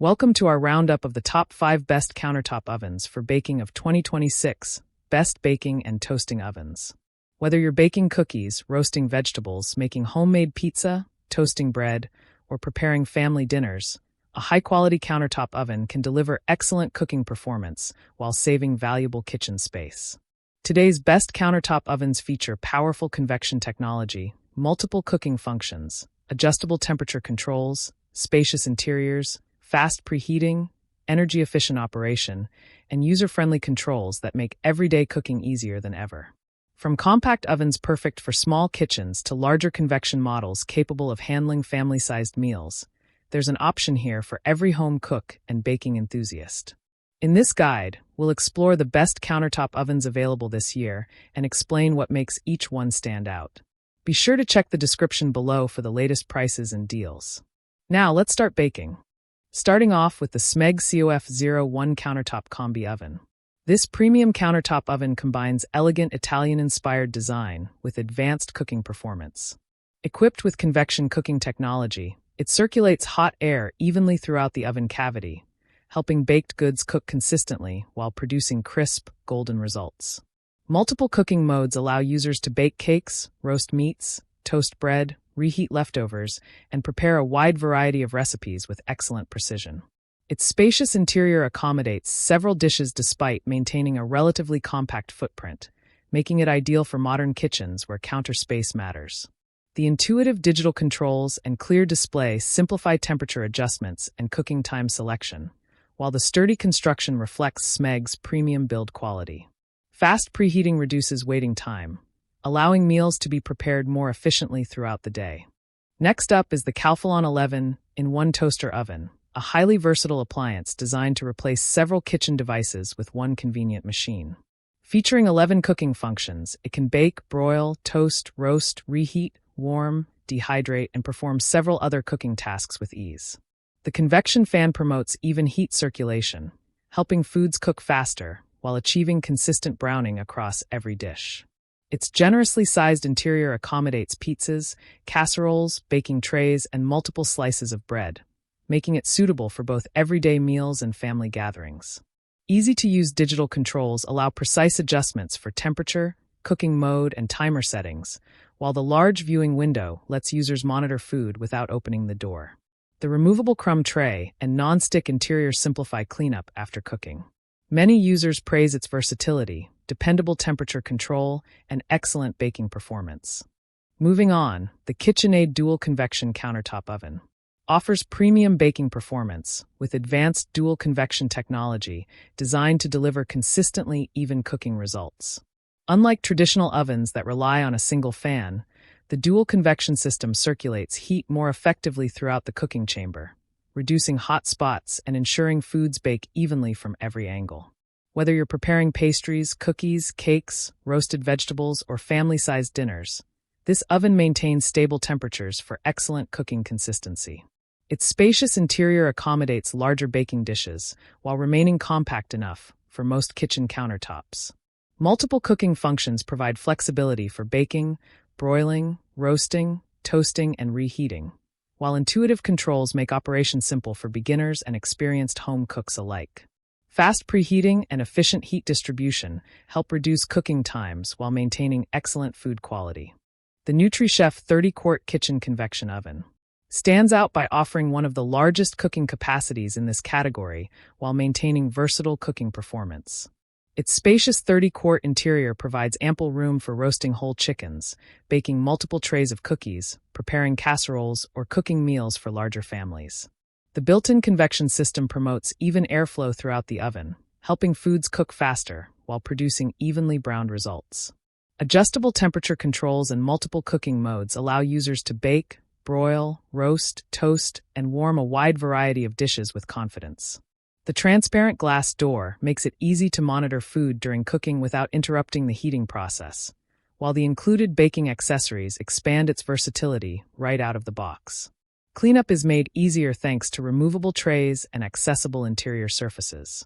Welcome to our roundup of the top 5 best countertop ovens for baking of 2026, best baking and toasting ovens. Whether you're baking cookies, roasting vegetables, making homemade pizza, toasting bread, or preparing family dinners, a high-quality countertop oven can deliver excellent cooking performance while saving valuable kitchen space. Today's best countertop ovens feature powerful convection technology, multiple cooking functions, adjustable temperature controls, spacious interiors, fast preheating, energy-efficient operation, and user-friendly controls that make everyday cooking easier than ever. From compact ovens perfect for small kitchens to larger convection models capable of handling family-sized meals, there's an option here for every home cook and baking enthusiast. In this guide, we'll explore the best countertop ovens available this year and explain what makes each one stand out. Be sure to check the description below for the latest prices and deals. Now let's start baking. Starting off with the SMEG COF01 Countertop Combi Oven. This premium countertop oven combines elegant Italian-inspired design with advanced cooking performance. Equipped with convection cooking technology, it circulates hot air evenly throughout the oven cavity, helping baked goods cook consistently while producing crisp, golden results. Multiple cooking modes allow users to bake cakes, roast meats, toast bread, reheat leftovers, and prepare a wide variety of recipes with excellent precision. Its spacious interior accommodates several dishes despite maintaining a relatively compact footprint, making it ideal for modern kitchens where counter space matters. The intuitive digital controls and clear display simplify temperature adjustments and cooking time selection, while the sturdy construction reflects SMEG's premium build quality. Fast preheating reduces waiting time, allowing meals to be prepared more efficiently throughout the day. Next up is the Calphalon 11-in-1 Toaster Oven, a highly versatile appliance designed to replace several kitchen devices with one convenient machine. Featuring 11 cooking functions, it can bake, broil, toast, roast, reheat, warm, dehydrate, and perform several other cooking tasks with ease. The convection fan promotes even heat circulation, helping foods cook faster while achieving consistent browning across every dish. Its generously sized interior accommodates pizzas, casseroles, baking trays, and multiple slices of bread, making it suitable for both everyday meals and family gatherings. Easy-to-use digital controls allow precise adjustments for temperature, cooking mode, and timer settings, while the large viewing window lets users monitor food without opening the door. The removable crumb tray and non-stick interior simplify cleanup after cooking. Many users praise its versatility, dependable temperature control, and excellent baking performance. Moving on, the KitchenAid Dual Convection Countertop Oven offers premium baking performance with advanced dual convection technology designed to deliver consistently even cooking results. Unlike traditional ovens that rely on a single fan, the dual convection system circulates heat more effectively throughout the cooking chamber, reducing hot spots and ensuring foods bake evenly from every angle. Whether you're preparing pastries, cookies, cakes, roasted vegetables, or family-sized dinners, this oven maintains stable temperatures for excellent cooking consistency. Its spacious interior accommodates larger baking dishes while remaining compact enough for most kitchen countertops. Multiple cooking functions provide flexibility for baking, broiling, roasting, toasting, and reheating, while intuitive controls make operation simple for beginners and experienced home cooks alike. Fast preheating and efficient heat distribution help reduce cooking times while maintaining excellent food quality. The NutriChef 30-quart Kitchen Convection Oven stands out by offering one of the largest cooking capacities in this category while maintaining versatile cooking performance. Its spacious 30-quart interior provides ample room for roasting whole chickens, baking multiple trays of cookies, preparing casseroles, or cooking meals for larger families. The built-in convection system promotes even airflow throughout the oven, helping foods cook faster while producing evenly browned results. Adjustable temperature controls and multiple cooking modes allow users to bake, broil, roast, toast, and warm a wide variety of dishes with confidence. The transparent glass door makes it easy to monitor food during cooking without interrupting the heating process, while the included baking accessories expand its versatility right out of the box. Cleanup is made easier thanks to removable trays and accessible interior surfaces.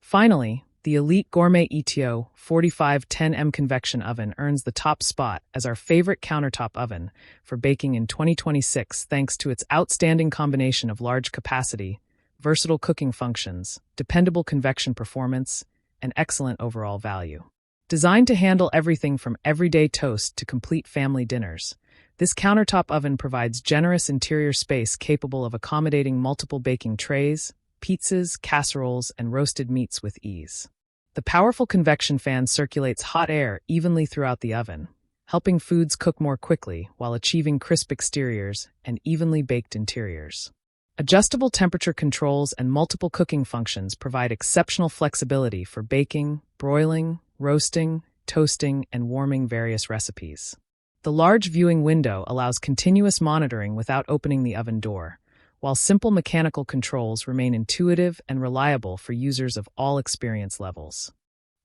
Finally, the Elite Gourmet ETO 4510M Convection Oven earns the top spot as our favorite countertop oven for baking in 2026 thanks to its outstanding combination of large capacity, versatile cooking functions, dependable convection performance, and excellent overall value. Designed to handle everything from everyday toast to complete family dinners, this countertop oven provides generous interior space capable of accommodating multiple baking trays, pizzas, casseroles, and roasted meats with ease. The powerful convection fan circulates hot air evenly throughout the oven, helping foods cook more quickly while achieving crisp exteriors and evenly baked interiors. Adjustable temperature controls and multiple cooking functions provide exceptional flexibility for baking, broiling, roasting, toasting, and warming various recipes. The large viewing window allows continuous monitoring without opening the oven door, while simple mechanical controls remain intuitive and reliable for users of all experience levels.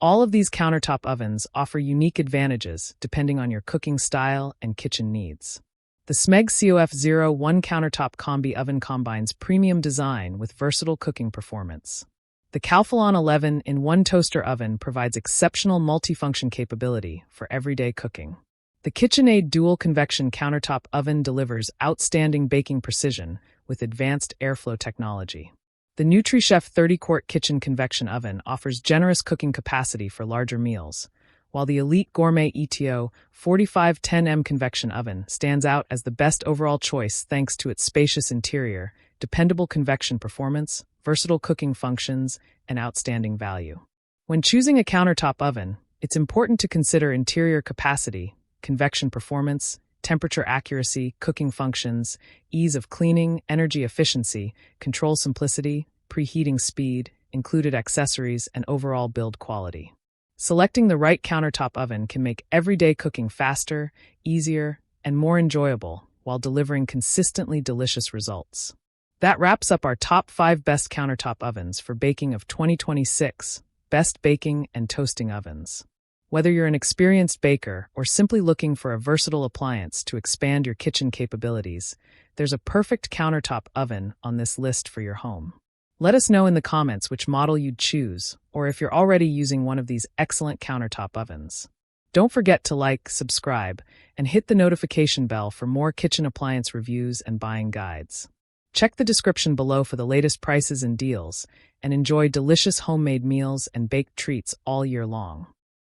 All of these countertop ovens offer unique advantages depending on your cooking style and kitchen needs. The SMEG COF01 countertop combi oven combines premium design with versatile cooking performance. The Calphalon 11-in-1 toaster oven provides exceptional multifunction capability for everyday cooking. The KitchenAid dual convection countertop oven delivers outstanding baking precision with advanced airflow technology. The NutriChef 30-quart kitchen convection oven offers generous cooking capacity for larger meals, while the Elite Gourmet ETO 4510M convection oven stands out as the best overall choice thanks to its spacious interior, dependable convection performance, versatile cooking functions, and outstanding value. When choosing a countertop oven, it's important to consider interior capacity, convection performance, temperature accuracy, cooking functions, ease of cleaning, energy efficiency, control simplicity, preheating speed, included accessories, and overall build quality. Selecting the right countertop oven can make everyday cooking faster, easier, and more enjoyable while delivering consistently delicious results. That wraps up our top 5 best countertop ovens for baking of 2026, best baking and toasting ovens. Whether you're an experienced baker or simply looking for a versatile appliance to expand your kitchen capabilities, there's a perfect countertop oven on this list for your home. Let us know in the comments which model you'd choose, or if you're already using one of these excellent countertop ovens. Don't forget to like, subscribe, and hit the notification bell for more kitchen appliance reviews and buying guides. Check the description below for the latest prices and deals, and enjoy delicious homemade meals and baked treats all year long.